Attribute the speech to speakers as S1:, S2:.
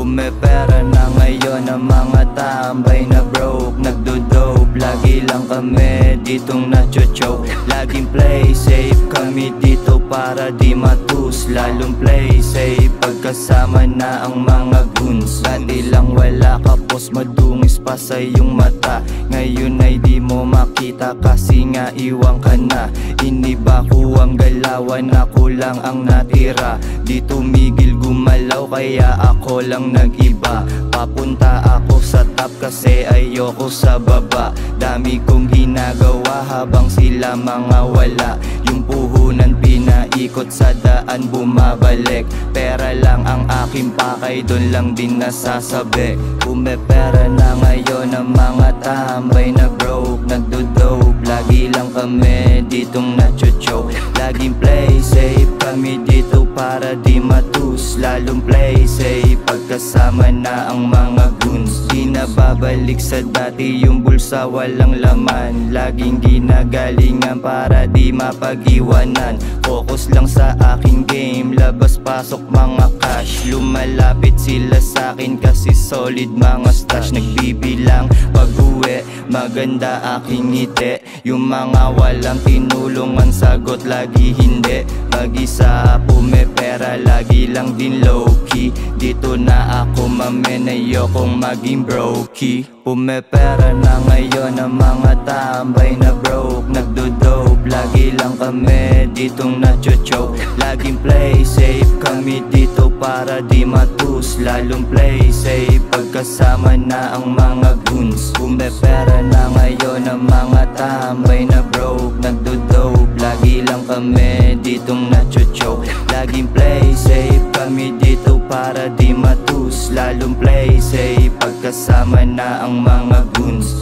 S1: Pumepera na ngayon ang mga tambay na broke, nagdo-dope. Lagi lang kami ditong nacho-choke. Laging play safe kami dito para di matus. Lalong play safe pagkasama na ang mga goons. Dati lang wala kapos madungis pa sa iyong mata. Ngayon ay di mo makita kasi nga iwan ka na. Iniba ko ang galawan, ako lang ang natira. Di tumigil gumalaw kaya ako lang nag-iba. Papunta ako sa top kasi ayoko sa baba. Dami kong ginagawa habang sila mga wala. Yung puhunan pinaikot sa daan bumabalik. Pera lang ang aking pakay, doon lang din nasasabi. Pumepera na ngayon ang mga tambay na broke, nagdo-dope. Lagi lang kami ditong nacho-choke. Laging play safe kami dito para di matus. Lalong play safe pagkasama na ang mga goons. Di na babalik sa dati yung bulsa walang laman. Laging ginagalingan para di mapag-iwanan. Focus lang sa aking game, labas pasok mga cash. Lumalapit sila sa'kin kasi solid mga stash. Nagbibilang pag-uwi, maganda aking ngiti. Yung mga walang tinulungan sagot lagi hindi. Mag-isa pumepera, lagi lang din low-key. Dito na ako mamen, ayokong maging brokey. Pumepera na ngayon ang mga tambay na broke, nagdo-dope. Lagi lang kami ditong nacho-choke. Laging play safe kami dito para di matus. Lalong play safe pagkasama na ang mga goons. Pumepera na ngayon ang mga tambay na broke, nagdo-dope. Lagi lang kami ditong nacho-choke. Laging play safe kami dito para di matus. Lalong play safe pagkasama na ang mga goons.